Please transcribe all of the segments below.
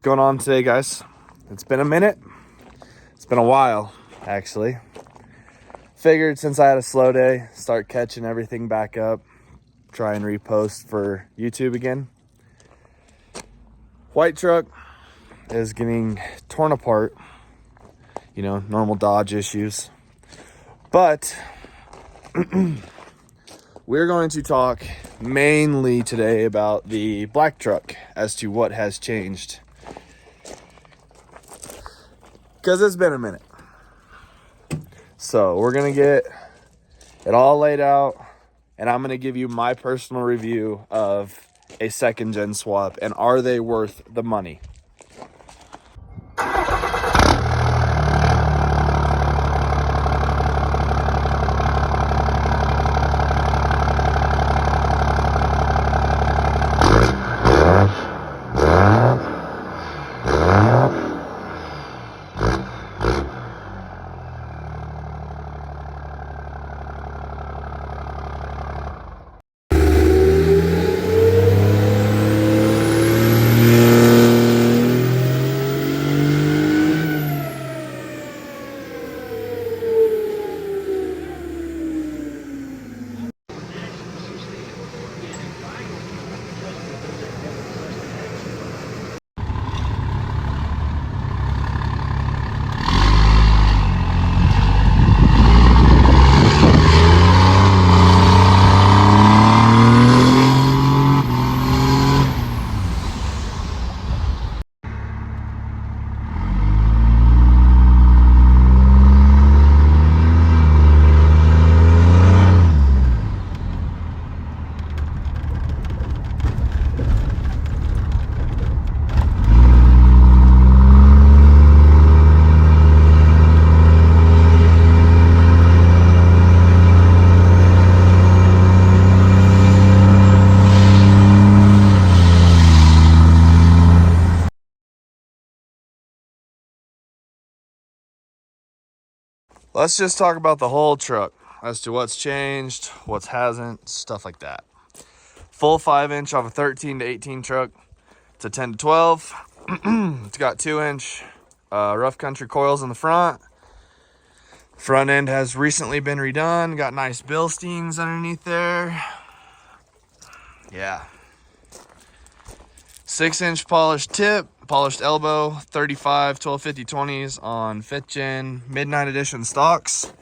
going on today, guys? It's been a minute. It's been a while, actually. Figured since I had a slow day, start catching everything back up, try and repost for YouTube again. White truck is getting torn apart, normal Dodge issues. But we're going to talk mainly today about the black truck as to what has changed. Because it's been a minute. So we're going to get it all laid out, and I'm going to give you my personal review of a second gen swap, and are they worth the money? Let's just talk about the whole truck as to what's changed, what hasn't, stuff like that. Full 5-inch off a 13 to 18 truck to 10 to 12. It's got 2-inch rough country coils in the front. Front end has recently been redone. Got nice Bilsteins underneath there. Yeah. 6-inch polished tip, polished elbow, 35 1250 20s on 5th gen Midnight Edition stocks.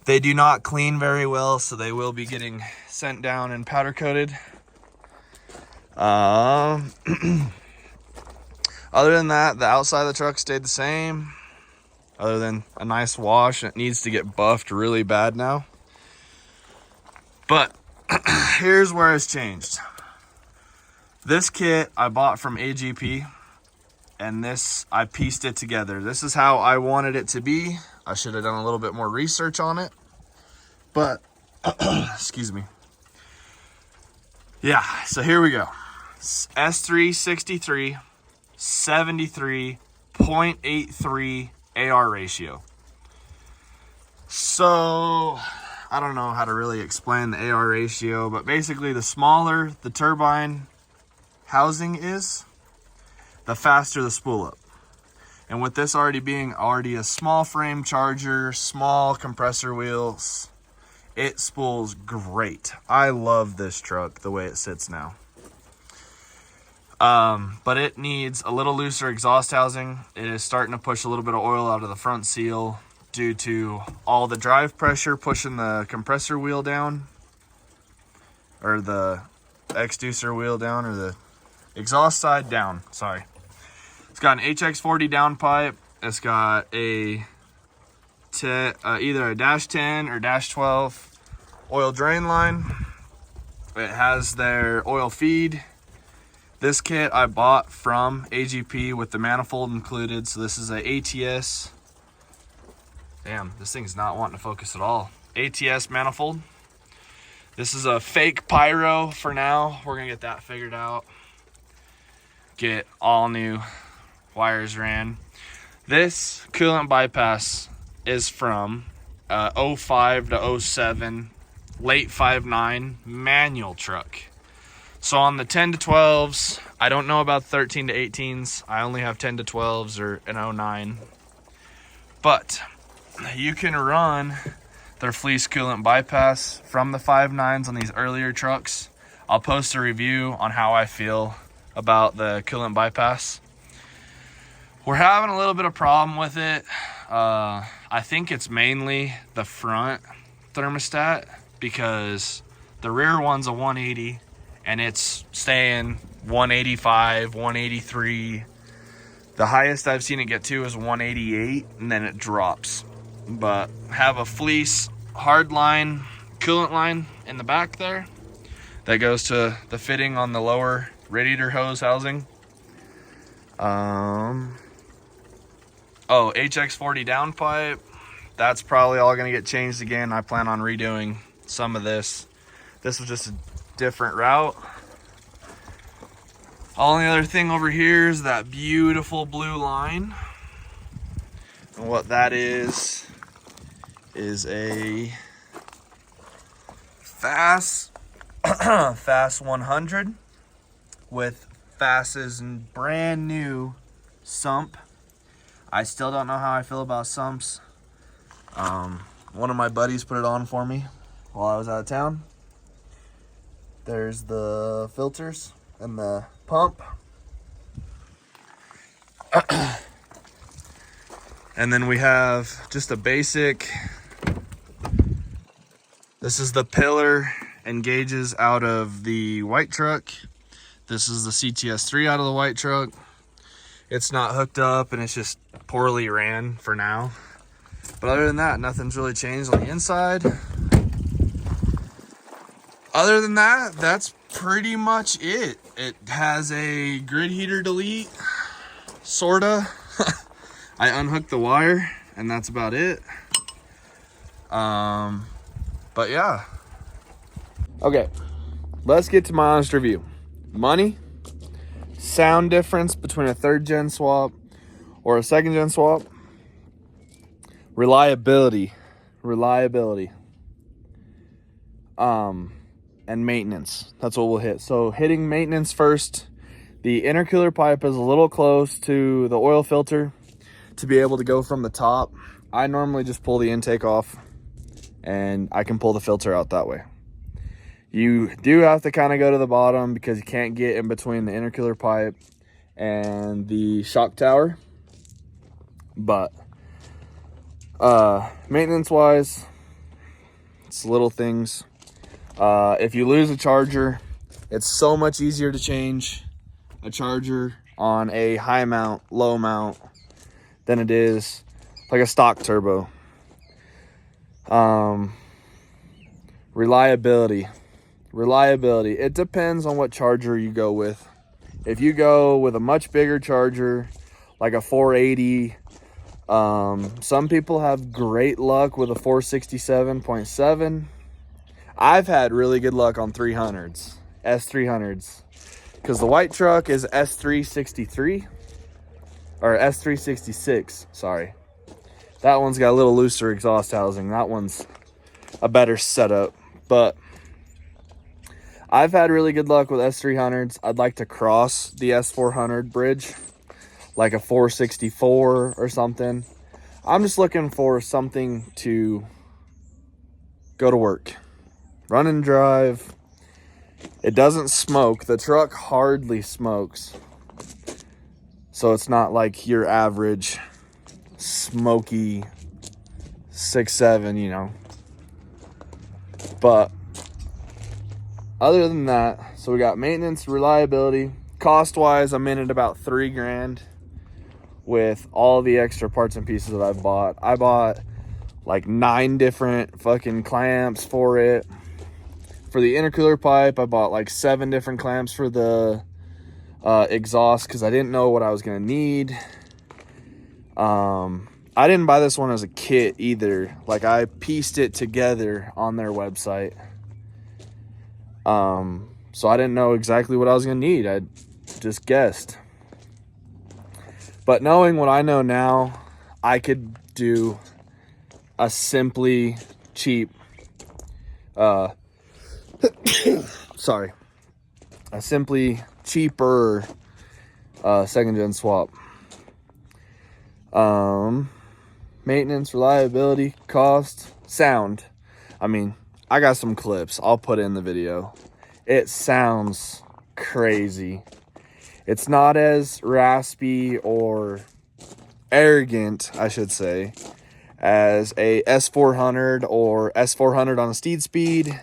They do not clean very well, so they will be getting sent down and powder coated. Other than that, the outside of the truck stayed the same, other than a nice wash. It needs to get buffed really bad now. But here's where it's changed. This kit I bought from AGP, and this, I pieced it together. This is how I wanted it to be. I should have done a little bit more research on it, but excuse me. Yeah, so here we go. S363 73.83 AR ratio. So I don't know how to really explain the AR ratio, but basically the smaller the turbine housing is, the faster the spool up. And with this already being a small frame charger, small compressor wheels, it spools great. I love this truck the way it sits now. But it needs a little looser exhaust housing. It is starting to push a little bit of oil out of the front seal due to all the drive pressure pushing the compressor wheel down, or the exducer wheel down, or the exhaust side down, sorry. It's got an HX40 downpipe. It's got a either a -10 or -12 oil drain line. It has their oil feed. This kit I bought from AGP with the manifold included. So this is a ATS. Damn, this thing's not wanting to focus at all. ATS manifold. This is a fake pyro for now. We're gonna get that figured out. Get all new wires ran. This coolant bypass is from 05 to 07 late 5.9 manual truck. So on the 10 to 12s, I don't know about 13 to 18s. I only have 10 to 12s or an 09. But you can run their fleece coolant bypass from the 5.9s on these earlier trucks. I'll post a review on how I feel about the coolant bypass. We're having a little bit of problem with it. I think it's mainly the front thermostat, because the rear one's a 180 and it's staying 185, 183. The highest I've seen it get to is 188, and then it drops. But have a fleece hard line coolant line in the back there that goes to the fitting on the lower radiator hose housing. HX40 downpipe. That's probably all gonna get changed again. I plan on redoing some of this. This was just a different route. Only other thing over here is that beautiful blue line. And what that is a FAS 100 with FAS's brand new sump. I still don't know how I feel about sumps. One of my buddies put it on for me while I was out of town. There's the filters and the pump. And then we have just a basic, this is the pillar and gauges out of the white truck. This is the CTS3 out of the white truck. It's not hooked up and it's just poorly ran for now. But other than that, nothing's really changed on the inside. Other than that, that's pretty much it. It has a grid heater delete, sorta. I unhooked the wire and that's about it. But yeah. Okay, let's get to my honest review. Money, sound difference between a 3rd gen swap or a 2nd gen swap, reliability, and maintenance. That's what we'll hit. So hitting maintenance first, the intercooler pipe is a little close to the oil filter to be able to go from the top. I normally just pull the intake off and I can pull the filter out that way. You do have to kind of go to the bottom because you can't get in between the intercooler pipe and the shock tower. But maintenance wise, it's little things. If you lose a charger, it's so much easier to change a charger on a high mount, low mount than it is like a stock turbo. Reliability. It depends on what charger you go with. If you go with a much bigger charger, like a 480, some people have great luck with a 467.7. I've had really good luck on 300s, S300s, because the white truck is S363, or S366, sorry. That one's got a little looser exhaust housing. That one's a better setup, but I've had really good luck with S300s. I'd like to cross the S400 bridge, like a 464 or something. I'm just looking for something to go to work, run and drive. It doesn't smoke. The truck hardly smokes. So it's not like your average smoky 6.7, you know. But other than that, so we got maintenance, reliability. Cost-wise, I'm in at about $3,000 with all the extra parts and pieces that I've bought. I bought like 9 different fucking clamps for it. For the intercooler pipe, I bought like 7 different clamps for the exhaust because I didn't know what I was gonna need. I didn't buy this one as a kit either. Like, I pieced it together on their website. So I didn't know exactly what I was gonna need. I just guessed. But knowing what I know now, I could do a simply cheap, sorry, a simply cheaper second gen swap. Maintenance, reliability, cost, sound. I mean, I got some clips I'll put in the video. It sounds crazy. It's not as raspy or arrogant, I should say, as a S400 or S400 on a Steed Speed.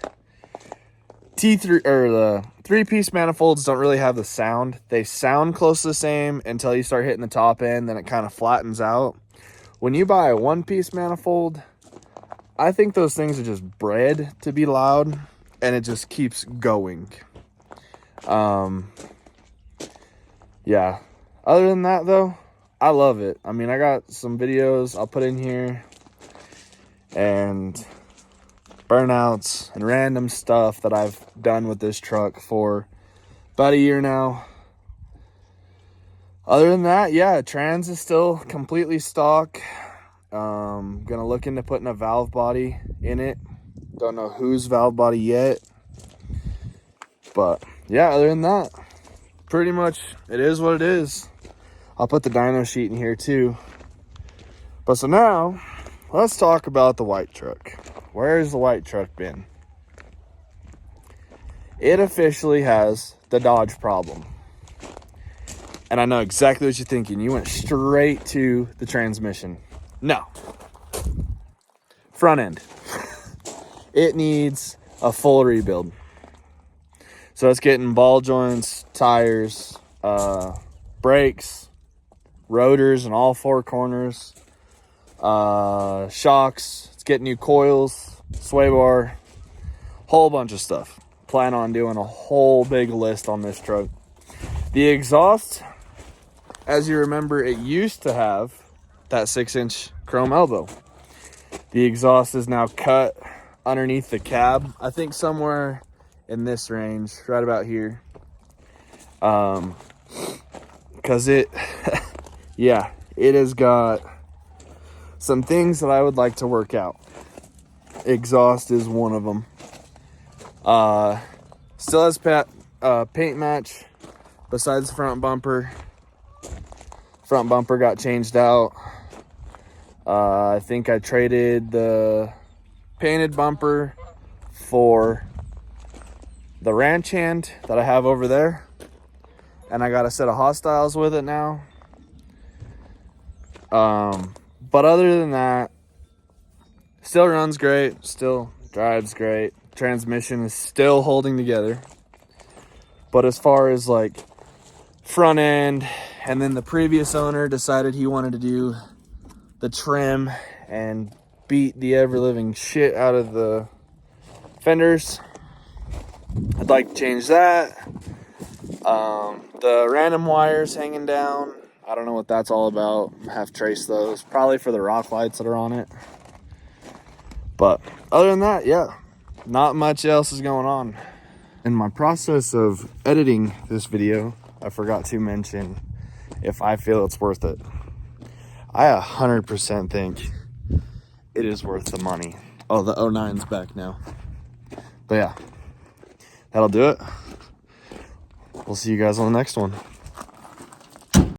T3 or the 3-piece manifolds don't really have the sound. They sound close to the same until you start hitting the top end, then it kind of flattens out. When you buy a 1-piece manifold, I think those things are just bred to be loud, and it just keeps going. Yeah. Other than that, though, I love it. I mean, I got some videos I'll put in here, and burnouts and random stuff that I've done with this truck for about a year now. Other than that, yeah, trans is still completely stock. Gonna look into putting a valve body in it. Don't know whose valve body yet, but yeah, other than that, pretty much it is what it is. I'll put the dyno sheet in here too. But so now let's talk about the white truck. Where's the white truck been? It officially has the Dodge problem. And I know exactly what you're thinking. You went straight to the transmission. No. Front end. It needs a full rebuild. So it's getting ball joints, tires, brakes, rotors in all 4 corners, shocks. It's getting new coils, sway bar, whole bunch of stuff. Plan on doing a whole big list on this truck. The exhaust, as you remember, it used to have that 6-inch chrome elbow. The exhaust is now cut underneath the cab. I think somewhere in this range, right about here. Because it, yeah, it has got some things that I would like to work out. Exhaust is one of them. Still has paint match besides the front bumper. Front bumper got changed out. I think I traded the painted bumper for the ranch hand that I have over there. And I got a set of Hostiles with it now. But other than that, still runs great, still drives great. Transmission is still holding together. But as far as like front end, and then the previous owner decided he wanted to do the trim and beat the ever-living shit out of the fenders. I'd like to change that. The random wires hanging down, I don't know what that's all about. Have traced those, probably for the rock lights that are on it. But other than that, yeah, not much else is going on. In my process of editing this video, I forgot to mention if I feel it's worth it. I 100% think it is worth the money. Oh, the 09's back now. But yeah, that'll do it. We'll see you guys on the next one.